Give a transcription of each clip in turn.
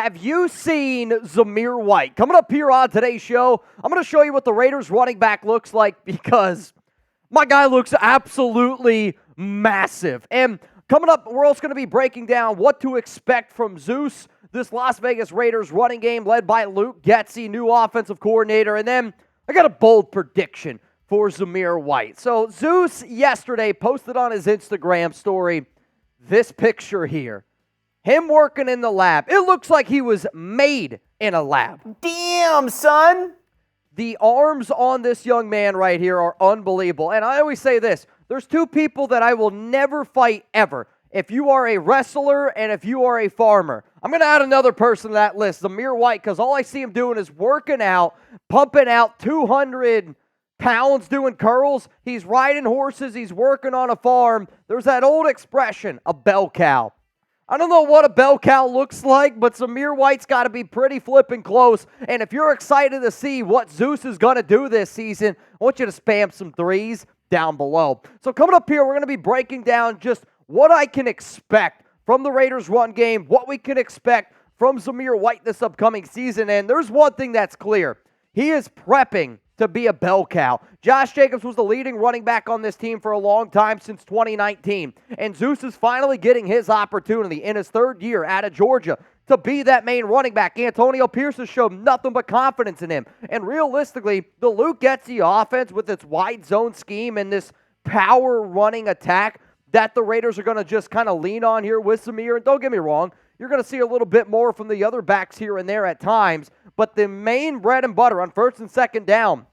Have you seen Zamir White? Coming up here on today's show, I'm going to show you what the Raiders running back looks like because my guy looks absolutely massive. And coming up, we're also going to be breaking down what to expect from Zeus, this Las Vegas Raiders running game led by Luke Getsy, new offensive coordinator. And then I got a bold prediction for Zamir White. So Zeus yesterday posted on his Instagram story this picture here. Him working in the lab. It looks like he was made in a lab. Damn, son. The arms on this young man right here are unbelievable. And I always say this. There's two people that I will never fight ever. If you are a wrestler and if you are a farmer. I'm going to add another person to that list, Zamir White, because all I see him doing is working out, pumping out 200 pounds doing curls. He's riding horses. He's working on a farm. There's that old expression, a bell cow. I don't know what a bell cow looks like, but Zamir White's got to be pretty flipping close. And if you're excited to see what Zeus is going to do this season, I want you to spam some threes down below. So coming up here, we're going to be breaking down just what I can expect from the Raiders run game, what we can expect from Zamir White this upcoming season. And there's one thing that's clear. He is prepping to be a bell cow. Josh Jacobs was the leading running back on this team for a long time, since 2019. And Zeus is finally getting his opportunity in his third year out of Georgia to be that main running back. Antonio Pierce has shown nothing but confidence in him. And realistically, the Luke Getsy offense with its wide zone scheme and this power running attack that the Raiders are going to just kind of lean on here with Zamir. And don't get me wrong, you're going to see a little bit more from the other backs here and there at times. But the main bread and butter on first and second down,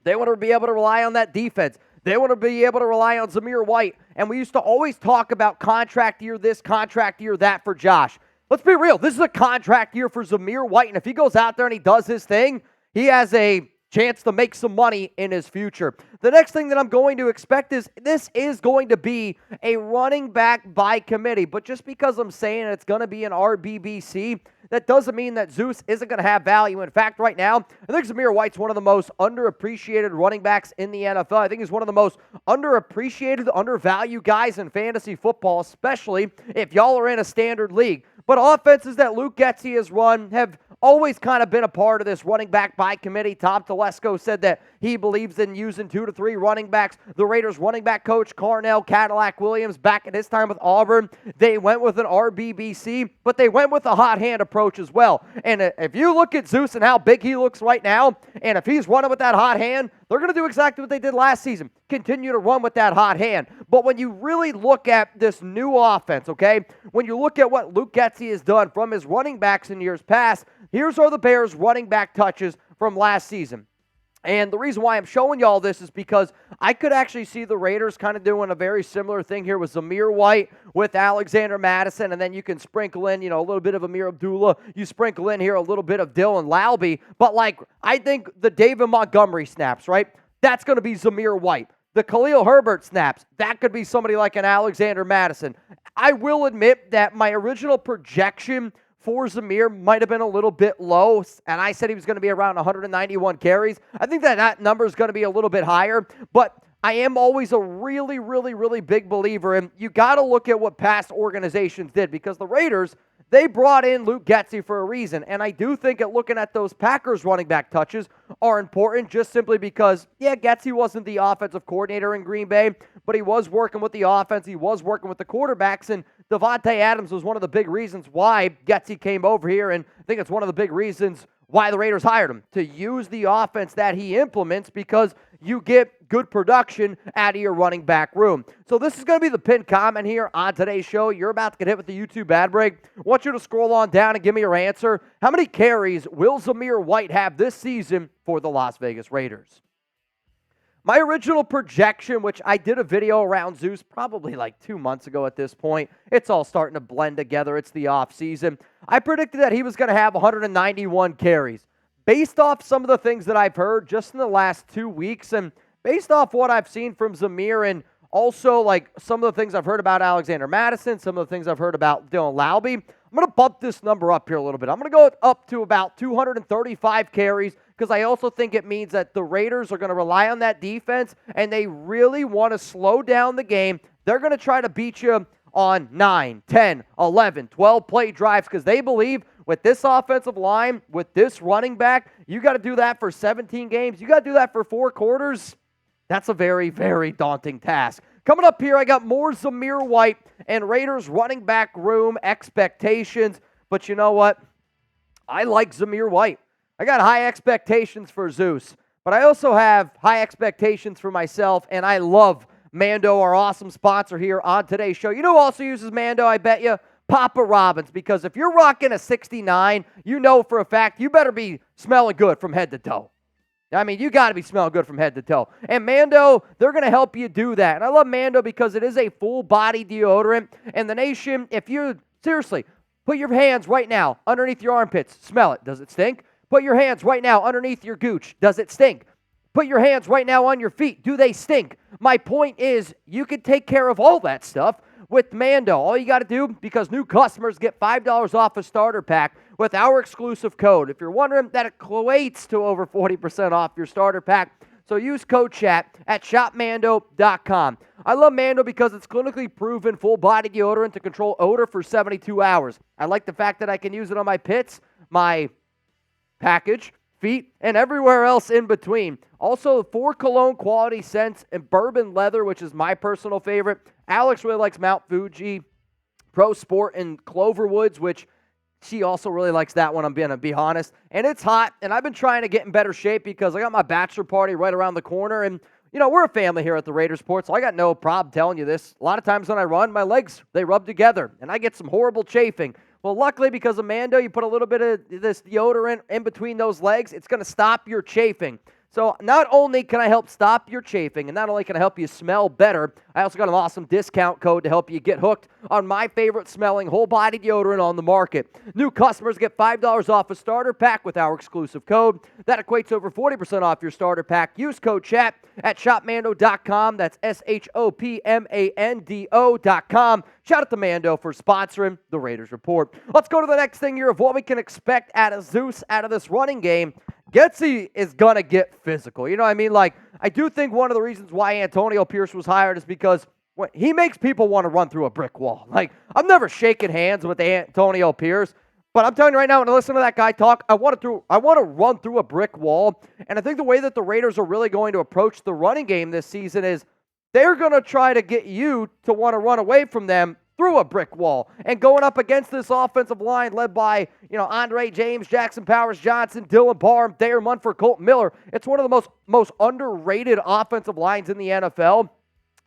they want to be able to rely on that defense. They want to be able to rely on Zamir White. And we used to always talk about contract year this, contract year that for Josh. Let's be real. This is a contract year for Zamir White. And if he goes out there and he does his thing, he has a chance to make some money in his future. The next thing that I'm going to expect is this is going to be a running back by committee. But just because I'm saying it's going to be an RBBC, that doesn't mean that Zeus isn't going to have value. In fact, right now, I think Zamir White's one of the most underappreciated running backs in the NFL. I think he's one of the most underappreciated, undervalued guys in fantasy football, especially if y'all are in a standard league. But offenses that Luke Getsy has run have always kind of been a part of this running back by committee. Tom Telesco said that he believes in using 2 to 3 running backs. The Raiders running back coach, Cadillac Williams, back at his time with Auburn, they went with an RBBC, but they went with a hot hand approach as well. And if you look at Zeus and how big he looks right now, and if he's running with that hot hand, they're going to do exactly what they did last season, continue to run with that hot hand. But when you really look at this new offense, okay, when you look at what Luke Getsy has done from his running backs in years past, here's are the Bears' running back touches from last season. And the reason why I'm showing you all this is because I could actually see the Raiders kind of doing a very similar thing here with Zamir White, with Alexander Madison, and then you can sprinkle in, a little bit of Amir Abdullah. You sprinkle in here a little bit of Dylan Laube. But, I think the David Montgomery snaps, right? That's going to be Zamir White. The Khalil Herbert snaps, that could be somebody like an Alexander Madison. I will admit that my original projection for Zamir might have been a little bit low, and I said he was going to be around 191 carries. I think that number is going to be a little bit higher, but I am always a really, really, really big believer, and you got to look at what past organizations did, because the Raiders, they brought in Luke Getsy for a reason, and I do think that looking at those Packers running back touches are important just simply because, Getsy wasn't the offensive coordinator in Green Bay, but he was working with the offense, he was working with the quarterbacks, and Devontae Adams was one of the big reasons why Getsy came over here, and I think it's one of the big reasons why the Raiders hired him, to use the offense that he implements, because you get good production out of your running back room. So this is going to be the pinned comment here on today's show. You're about to get hit with the YouTube ad break. I want you to scroll on down and give me your answer. How many carries will Zamir White have this season for the Las Vegas Raiders? My original projection, which I did a video around Zeus probably 2 months ago at this point. It's all starting to blend together. It's the offseason. I predicted that he was going to have 191 carries. Based off some of the things that I've heard just in the last 2 weeks, and based off what I've seen from Zamir, and also some of the things I've heard about Alexander Madison, some of the things I've heard about Dylan Laube, I'm going to bump this number up here a little bit. I'm going to go up to about 235 carries, because I also think it means that the Raiders are going to rely on that defense, and they really want to slow down the game. They're going to try to beat you on 9, 10, 11, 12 play drives, because they believe with this offensive line, with this running back, you got to do that for 17 games. You got to do that for 4 quarters. That's a very, very daunting task. Coming up here, I got more Zamir White and Raiders running back room expectations. But you know what? I like Zamir White. I got high expectations for Zeus. But I also have high expectations for myself, and I love Mando, our awesome sponsor here on today's show. You know who also uses Mando, I bet you? Papa Robbins, because if you're rocking a 69, you know for a fact you better be smelling good from head to toe. I mean, you got to be smelling good from head to toe. And Mando, they're going to help you do that. And I love Mando because it is a full-body deodorant. And the nation, if you, seriously, put your hands right now underneath your armpits. Smell it. Does it stink? Put your hands right now underneath your gooch. Does it stink? Put your hands right now on your feet. Do they stink? My point is, you can take care of all that stuff with Mando. All you got to do, because new customers get $5 off a starter pack with our exclusive code. If you're wondering, that equates to over 40% off your starter pack. So use code CHAT at shopmando.com. I love Mando because it's clinically proven full-body deodorant to control odor for 72 hours. I like the fact that I can use it on my pits, my package, feet, and everywhere else in between. Also, 4 cologne quality scents and bourbon leather, which is my personal favorite. Alex really likes Mount Fuji, Pro Sport, and Cloverwoods, which she also really likes that one, I'm going to be honest. And it's hot, and I've been trying to get in better shape because I got my bachelor party right around the corner. And, you know, we're a family here at the Raiders Report, so I got no problem telling you this. A lot of times when I run, my legs, they rub together, and I get some horrible chafing. Well, luckily, because of Mando, you put a little bit of this deodorant in between those legs, it's going to stop your chafing. So not only can I help stop your chafing, and not only can I help you smell better, I also got an awesome discount code to help you get hooked on my favorite smelling whole-body deodorant on the market. New customers get $5 off a starter pack with our exclusive code. That equates to over 40% off your starter pack. Use code CHAT at shopmando.com. That's shopmando.com. Shout out to Mando for sponsoring the Raiders Report. Let's go to the next thing here of what we can expect out of Zeus, out of this running game. Getsy is going to get physical. You know what I mean? Like, I do think one of the reasons why Antonio Pierce was hired is because he makes people want to run through a brick wall. Like, I'm never shaking hands with Antonio Pierce, but I'm telling you right now, when I listen to that guy talk, I want to run through a brick wall. And I think the way that the Raiders are really going to approach the running game this season is they're going to try to get you to want to run away from them through a brick wall. And going up against this offensive line led by, Andre James, Jackson Powers Johnson, Dylan Barham, Thayer Munford, Colton Miller. It's one of the most underrated offensive lines in the NFL.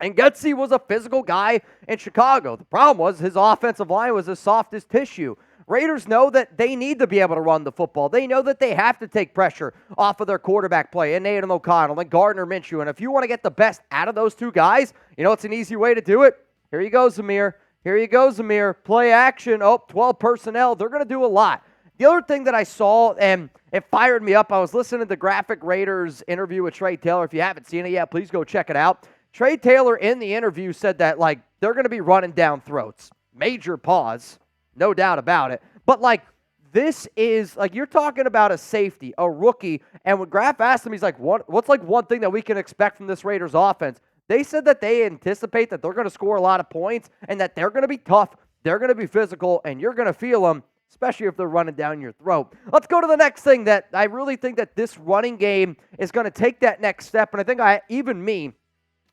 And Getsy was a physical guy in Chicago. The problem was his offensive line was as soft as tissue. Raiders know that they need to be able to run the football. They know that they have to take pressure off of their quarterback play and Nathan O'Connell and Gardner Minshew. And if you want to get the best out of those two guys, it's an easy way to do it. Here you go, Zamir. Here you go, Zamir. Play action. 12 personnel. They're going to do a lot. The other thing that I saw, and it fired me up, I was listening to the Graphic Raiders interview with Trey Taylor. If you haven't seen it yet, please go check it out. Trey Taylor in the interview said that, they're going to be running down throats. Major pause. No doubt about it. But, this is, you're talking about a safety, a rookie, and when Graf asked him, he's like, what's one thing that we can expect from this Raiders offense? They said that they anticipate that they're going to score a lot of points and that they're going to be tough, they're going to be physical, and you're going to feel them, especially if they're running down your throat. Let's go to the next thing that I really think that this running game is going to take that next step, and I think I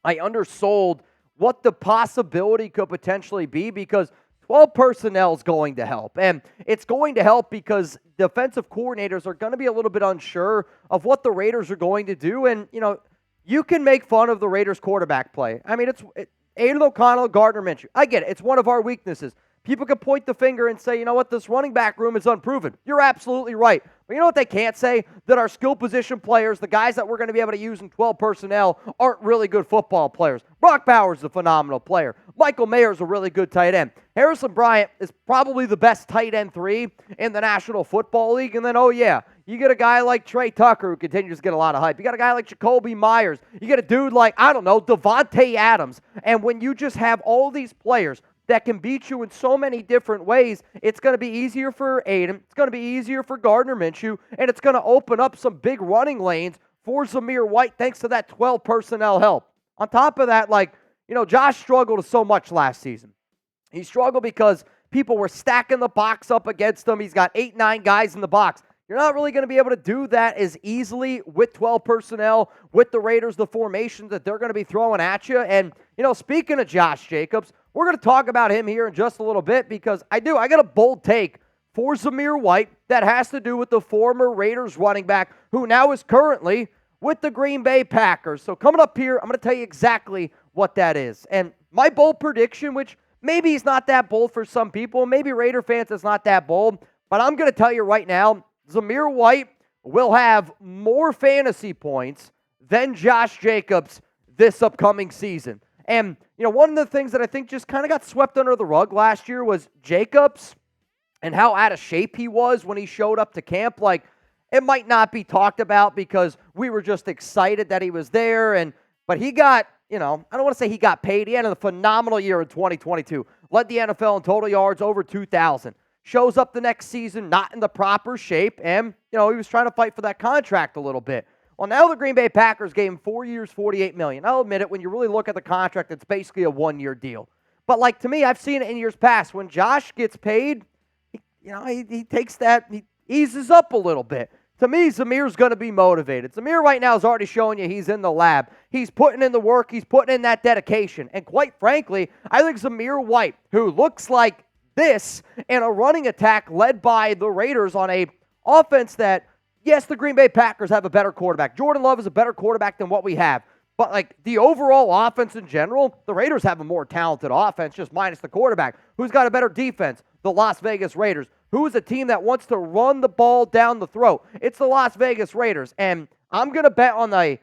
undersold what the possibility could potentially be because 12 personnel is going to help, and it's going to help because defensive coordinators are going to be a little bit unsure of what the Raiders are going to do, and, you can make fun of the Raiders quarterback play. I mean, it's Aiden O'Connell, Gardner Minshew. I get it. It's one of our weaknesses. People can point the finger and say, you know what, this running back room is unproven. You're absolutely right. But you know what they can't say? That our skill position players, the guys that we're going to be able to use in 12 personnel, aren't really good football players. Brock Bowers is a phenomenal player. Michael Mayer is a really good tight end. Harrison Bryant is probably the best tight end 3 in the National Football League. And then, you get a guy like Trey Tucker who continues to get a lot of hype. You got a guy like Jacoby Myers. You get a dude like, Devontae Adams. And when you just have all these players that can beat you in so many different ways, it's going to be easier for Aiden, it's going to be easier for Gardner Minshew, and it's going to open up some big running lanes for Zamir White thanks to that 12 personnel help. On top of that, Josh struggled so much last season. He struggled because people were stacking the box up against him. He's got 8, 9 guys in the box. You're not really going to be able to do that as easily with 12 personnel, with the Raiders, the formations that they're going to be throwing at you. And, speaking of Josh Jacobs, we're going to talk about him here in just a little bit because I got a bold take for Zamir White that has to do with the former Raiders running back who now is currently with the Green Bay Packers. So coming up here, I'm going to tell you exactly what that is. And my bold prediction, which maybe is not that bold for some people, maybe Raider fans it's not that bold, but I'm going to tell you right now, Zamir White will have more fantasy points than Josh Jacobs this upcoming season. And, one of the things that I think just kind of got swept under the rug last year was Jacobs and how out of shape he was when he showed up to camp. Like, it might not be talked about because we were just excited that he was there. But he got, I don't want to say he got paid. He had a phenomenal year in 2022. Led the NFL in total yards over 2,000. Shows up the next season not in the proper shape. And, he was trying to fight for that contract a little bit. Well, now the Green Bay Packers gave him 4 years, $48 million. I'll admit it, when you really look at the contract, it's basically a 1-year deal. But, to me, I've seen it in years past. When Josh gets paid, he takes that, he eases up a little bit. To me, Zamir's going to be motivated. Zamir right now is already showing you he's in the lab. He's putting in the work. He's putting in that dedication. And quite frankly, I think Zamir White, who looks like this in a running attack led by the Raiders on a offense that, yes, the Green Bay Packers have a better quarterback. Jordan Love is a better quarterback than what we have. But, the overall offense in general, the Raiders have a more talented offense, just minus the quarterback. Who's got a better defense? The Las Vegas Raiders. Who's a team that wants to run the ball down the throat? It's the Las Vegas Raiders. And I'm going to bet on the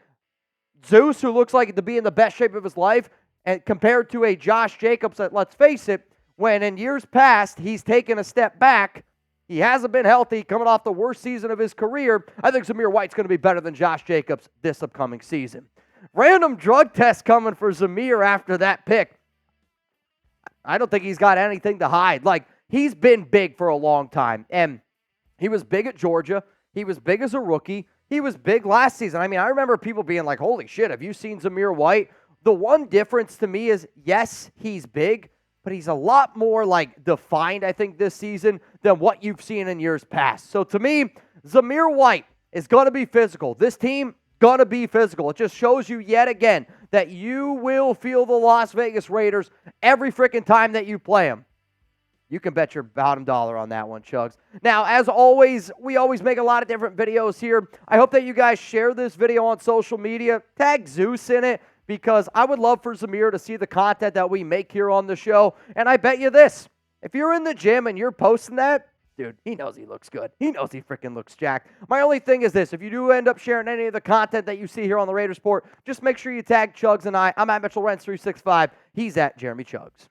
Zeus, who looks like to be in the best shape of his life, and compared to a Josh Jacobs that, let's face it, when in years past he's taken a step back, he hasn't been healthy, coming off the worst season of his career. I think Zamir White's going to be better than Josh Jacobs this upcoming season. Random drug test coming for Zamir after that pick. I don't think he's got anything to hide. He's been big for a long time. And he was big at Georgia. He was big as a rookie. He was big last season. I remember people being like, holy shit, have you seen Zamir White? The one difference to me is, yes, he's big, but he's a lot more defined, I think, this season than what you've seen in years past. So to me, Zamir White is going to be physical. This team, going to be physical. It just shows you yet again that you will feel the Las Vegas Raiders every freaking time that you play them. You can bet your bottom dollar on that one, Chugs. Now, as always, we always make a lot of different videos here. I hope that you guys share this video on social media. Tag Zeus in it, because I would love for Zamir to see the content that we make here on the show. And I bet you this, if you're in the gym and you're posting that, dude, he knows he looks good. He knows he freaking looks jacked. My only thing is this, if you do end up sharing any of the content that you see here on the Raider Report, just make sure you tag Chugs and I. I'm at Mitchell Renz 365. He's at Jeremy Chugs.